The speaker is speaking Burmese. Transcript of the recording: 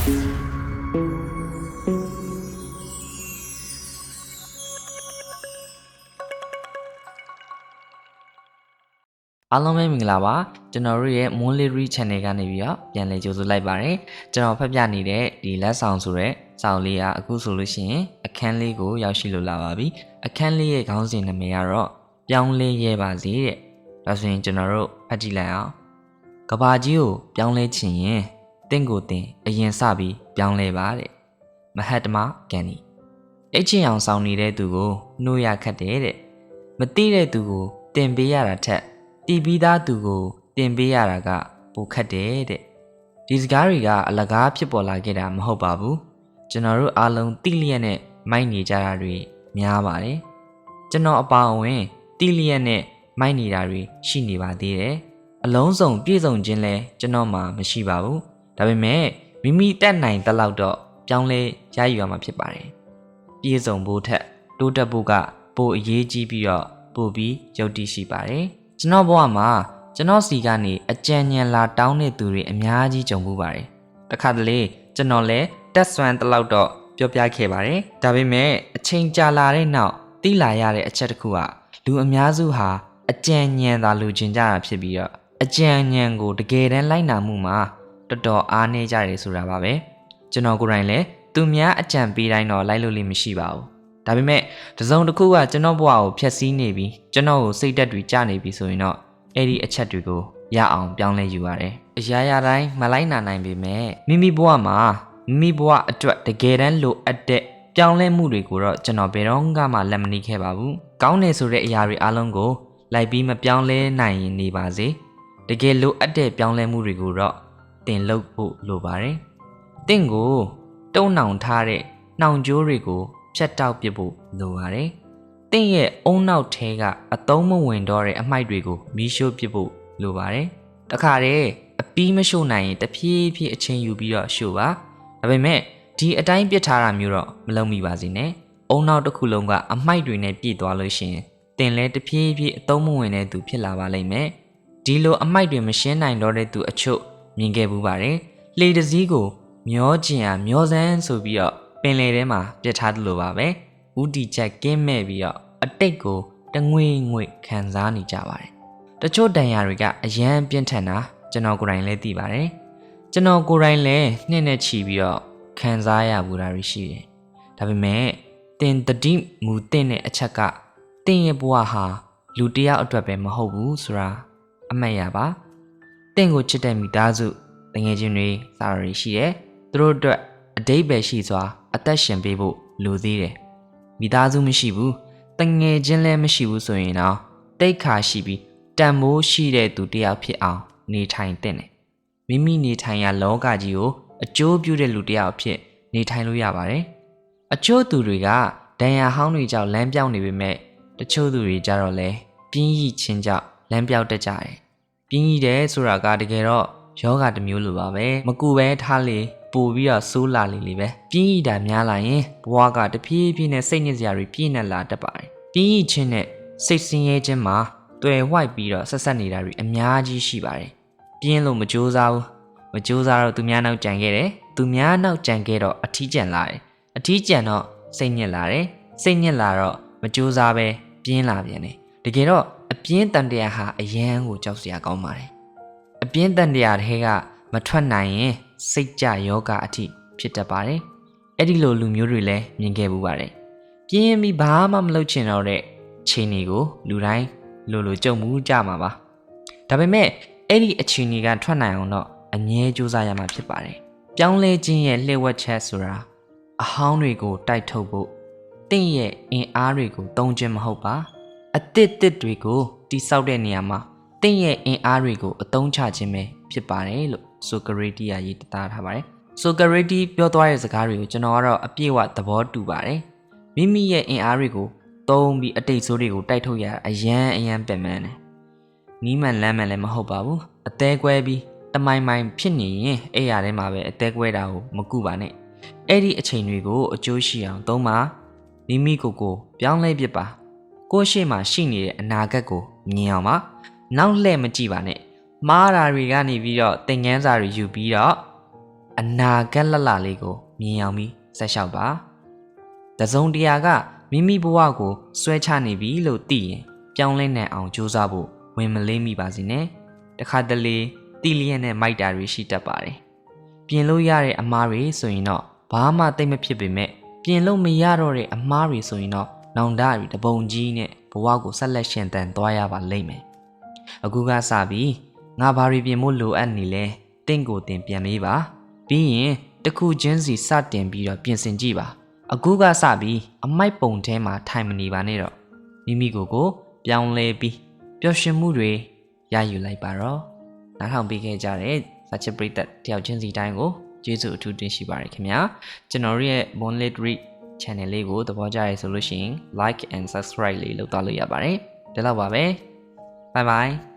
အားလုံးပဲမင်္ဂလာပါကျွန်တော်တို့ရဲ့ Monlery Channel ကနေပြီးတော့ပြန်လည်ကြိုဆိုလိုက်ပါတယ်ကျွန်တော်ဖတ်ပြနေတဲ့ဒီလက်ဆောင်ဆိုတဲ့စာအုပ်လေးကအခုဆိုလို့ရှိရင်အခန်းလေးကိုရောက်ရှိလို့လာပါပြီအခန်းလေးရဲ့ခေါင်းစဉ်နာမည်ကတော့ပြောင်းလဲရဲပါစေတဲ့ဒါဆိုရင်ကျွန်တော်တို့ဖတ်ကြည့်လိုက်အောင်ကဘာကြီးကိုပြောင်းလဲချင်ရင်တင့်ကိုတင်အရင်စပြီးပြောင်းလဲပါတဲ့မဟတ်တမကန်နီအိတ်ချင်အောင်ဆောင်နေတဲ့သူကိုနှိုးရခတ်တယ်တဲ့မသိတဲ့သူကိုတင်ပေးရတာထက်တီးပြီးသားသူကိုတင်ပေးရတာကပိုခက်တယ်တဲ့ဒီစကားတွေကအလကားဖြစ်ပေါ်လာခဲ့တာမဟုတ်ပါဘူးကျွန်တော်တို့အားလုံးတိလျက်နဲ့မိုက်နေကြတာတွေများပါတယ်ကျွန်တော်အပါအဝင်တိလျက်နဲ့မိုက်နေတာတွေရှိနေပါသေးတယ်အလုံးစုံပြည့်စုံခြင်းလဲကျွန်တော်မှမရှိပါဘူးဒါပေမဲ့မိမိတက်နိုင်တဲ့လောက်တော့ပြောင်းလဲရယူရမှာဖြစ်ပါတယ်ပြည့်စုံဖို့ထက်တိုးတက်ဖို့ကပိုအရေးကြီးပြီးတော့ပိုပြီးယုတ်တိရှိပါတယ်ကျွန်တော်ဘဝမှာကျွန်တော်စီကနေအကြံဉာဏ်လာတောင်းတဲ့သူတွေအများကြီးကြုံမှုပါတယ်တခါတလေကျွန်တော်လည်းတက်ဆွမ်းတလောက်တော့ပြောပြခဲ့ပါတယ်ဒါပေမဲ့အချိန်ကြာလာတဲ့နောက်သိလာရတဲ့အချက်တစ်ခုကလူအများစုဟာအကြံဉာဏ်သာလိုချင်ကြတာဖြစ်ပြီးတော့အကြံဉာဏ်ကိုတကယ်တမ်းလိုက်နာမှုမှာတော်တော်အားနည်းကြတယ်ဆိုတာပါပဲကျွန်တော်ကိုယ်တိုင်လည်းသူများအကြံပေးတိုင်းတော့လိုက်လို့လည်းမရှိပါဘူးဒါပေမဲ့တစုံတစ်ခုကကျွန်တော်ဘဝကိုဖျက်ဆီးနေပြီးကျွန်တော်ကိုစိတ်ဓာတ်တွေကျနေပြီဆိုရင်တော့အဲ့ဒီအချက်တွေကိုရအောင်ပြောင်းလဲယူရတယ်အရာရာတိုင်းမလိုက်နာနိုင်ပေမဲ့မိမိဘဝမှာမိမိဘဝအတွက်တကယ်တမ်းလိုအပ်တဲ့ပြောင်းလဲမှုတွေကိုတော့ကျွန်တော်ဘယ်တော့မှလက်မနှီးခဲ့ပါဘူးကောင်းတယ်ဆိုတဲ့အရာတွေအားလုံးကိုလိုက်ပြီးမပြောင်းလဲနိုင်ရင်နေပါစေတကယ်လိုအပ်တဲ့ပြောင်းလဲမှုတွေကိုတော့တင်လုပ်ဖို့လိုပါတယ်တင့်ကိုတုံ့နှောင်ထားတဲ့နှောင်ကြိုးတွေကိုဖြတ်တောက်ပစ်ဖို့လိုပါတယ်။တင့်ရဲ့အုံနောက်ထဲကအသုံးမဝင်တော့တဲ့အမိုက်တွေကိုမီးရှို့ပစ်ဖို့လိုပါတယ်။တခါတည်းအပီးမရှို့နိုင်ရင်တဖြည်းဖြည်းအချိန်ယူပြီးတော့ရှို့ပါ။ဒါပေမဲ့ဒီအတိုင်းပစ်ထားတာမျိုးတော့မလုပ်မိပါစေနဲ့။အုံနောက်တစ်ခုလုံးကအမိုက်တွေနဲ့ပြည့်သွားလို့ရှိရင်တင်လဲတဖြည်းဖြည်းအသုံးမဝင်တဲ့သူဖြစ်လာပါလိမ့်မယ်။ဒီလိုအမိုက်တွေမရှင်းနိုင်တော့တဲ့သူအချို့မြင်ခဲ့ပူပါတယ်။လေတစည်းကိုမျောကျင်ရမျောစမ်းဆိုပြီးတော့ပင်လေထဲမှာပြစ်ထားသလိုပါပဲဥတီချက်ကင်းမဲ့ပြီးတော့အတိတ်ကိုတငွေငွေခံစားနေကြပါတယ်တချို့တန်ရာတွေကအရန်ပြင်းထန်တာကျွန်တော်ကိုယ်တိုင်လည်းသိပါတယ်ကျွန်တော်ကိုယ်တိုင်လည်းနှင်းနဲ့ချီပြီးတော့ခံစားရဘူးတာတွေရှိတယ်ဒါပေမဲ့တင်တတိမူတင်တဲ့အချက်ကတင်ရဲ့ဘဝဟာလူတယောက်အတွက်ပဲမဟုတ်ဘူးဆိုတာအမှတ်ရပါတင်ကိုချစ်တဲ့မိသားစုတငယ်ချင်းတွေစာရီရှိတယ်သူတို့အတွက်အတိတ်ပဲရှိစွာအသက်ရှင်ပေးဖို့လိုသေးတယ်မိသားစုမရှိဘူးတငယ်ချင်းလည်းမရှိဘူးဆိုရင်တော့တိတ်ခါရှိပြီးတန်မိုးရှိတဲ့သူတယောက်ဖြစ်အောင်နေထိုင်သင့်တယ်မိမိနေထိုင်ရာလောကကြီးကိုအကျိုးပြုတဲ့လူတယောက်ဖြစ်နေထိုင်လို့ရပါတယ်အချို့သူတွေကဒဏ်ရာဟောင်းတွေကြောင့်လမ်းပြောင်းနေပေမဲ့တချို့သူတွေကြတော့လဲပြင်းရိချင်းကြောင့်လမ်းပြောင်းတတ်ကြတယ်ပြင်းရိတယ်ဆိုတာကတကယ်တော့ယောဂတစ်မျိုးလိုပါပဲမကူပဲထားလေပို့ပြီးတော့ဆိုးလာလေပဲပြင်းရိတာများလာရင်ဘဝကတဖြည်းဖြည်းနဲ့စိတ်ညစ်စရာတွေပြည့်နေလာတတ်ပါတယ်ပြင်းရိခြင်းနဲ့စိတ်ဆင်းရဲခြင်းမှာတွေ့ဝိုက်ပြီးတော့ဆက်ဆက်နေတာတွေအများကြီးရှိပါတယ်ပြင်းလို့မကြိုးစားဘူးမကြိုးစားတော့သူများနောက်ကြံခဲ့တယ်သူများနောက်ကြံခဲ့တော့အထီးကျန်လာတယ်အထီးကျန်တော့စိတ်ညစ်လာတယ်စိတ်ညစ်လာတော့မကြိုးစားပဲပြင်းလာပြန်တယ်တကယ်တော့အပြင်းတန်တရားဟာအယံကိုကြောက်စရာကောင်းပါတယ်အပြင်းတန်တရားတွေကမထွက်နိုင်ရင်စိတ်ကြယောဂအထိဖြစ်တတ်ပါတယ်အဲ့ဒီလိုလူမျိုးတွေလည်းမြင်ခဲ့မှုပါတယ်ပြင်းပြီးဘာမှမလုပ်ချင်တော့တဲ့ချိန်တွေကိုလူတိုင်းလိုကြုံမှုကြမှာပါဒါပေမဲ့အဲ့ဒီအချိန်တွေကထွက်နိုင်အောင်တော့အငြင်းစူးစမ်းရမှာဖြစ်ပါတယ်ပြောင်းလဲခြင်းရဲ့လှည့်ဝက်ချက်ဆိုတာအဟောင်းတွေကိုတိုက်ထုတ်ဖို့တင့်ရဲ့အင်အားတွေကိုသုံးခြင်းမဟုတ်ပါအသစ်တွေကိုတိဆောက်တဲ့နေရာမှာတင့်ရဲ့အင်အားတွေကိုအသုံးချခြင်းပဲဖြစ်ပါတယ်လို့ဆိုကရေတီကရေးသားထားပါတယ်ဆိုကရေတီပြောသွားတဲ့စကားတွေကိုကျွန်တော်ကတော့အပြည့်အဝသဘောတူပါတယ်မိမိရဲ့အင်အားတွေကိုသုံးပြီးအတိတ်ဆိုးတွေကိုတိုက်ထုတ်ရအရန်ပင်ပန်းတယ်နီးမှန်လမ်းမှန်လည်းမဟုတ်ပါဘူးအသေးကွဲပြီးတမိုင်ဖြစ်နေရင်အဲ့ရထဲမှာပဲအသေးကွဲတာကိုမကုပါနဲ့အဲ့ဒီအချိန်တွေကိုအကျိုးရှိအောင်သုံးပါမိမိကိုပြောင်းလဲပစ်ပါကိုယ့်ရှေ့မှာရှိနေတဲ့အနာဂတ်ကိုမြင်အောင်ပါနောက်လှည့်မကြည့်ပါနဲ့မားတာတွေကနေပြီးတော့သင်ခန်းစာတွေယူပြီးတော့ အနာဂတ်လလလေးကိုမြင်အောင်ပြီးဆက်လျှောက်ပါတစုံတရာကမိမိဘဝကိုဆွဲချနေပြီလို့သိရင်ပြောင်းလဲနိုင်အောင်ကြိုးစားဖို့ဝင်မလေးမိပါစေနဲ့တခါတလေတီလျက်နဲ့မိုက်တာတွေရှိတတ်ပါတယ်ပြင်လို့ရတဲ့အမားတွေဆိုရင်တော့ဘာမှသိမဖြစ်ပေမဲ့ပြင်လို့မရတော့တဲ့အမားတွေဆိုရင်တော့နောင်တရီတပုံကြီးနဲ့ဘဝကိုဆက်လက်ရှင်သန်သွားရပါလိမ့်မယ်အခုကစပြီးငါဘာတွေပြင်ဖို့လိုအပ်နေလဲတင့်ကိုတင်ပြန်မေးပါပြီးရင်တစ်ခုချင်းစီစတင်ပြီးတော့ပြင်ဆင်ကြည့်ပါအခုကစပြီးအမိုက်ပုံထဲမှာထိုင်မနေပါနဲ့တော့မိမိကိုယ်ကိုပြောင်းလဲပြီးပျော်ရွှင်မှုတွေရယူလိုက်ပါတော့နားထောင်ပေးခဲ့ကြတဲ့စာချစ်ပရိသတ်တယောက်ချင်းစီတိုင်းကိုကျေးဇူးအထူးတင်ရှိပါတယ်ခင်ဗျာကျွန်တော်ရဲ့ Moonlit Read channel လေးကိုသဘောကျရဆိုလို့ရှိရင် like and subscribe လေးလုပ်သွားလို့ရပါတယ်ဒါလောက်ပါပဲ bye bye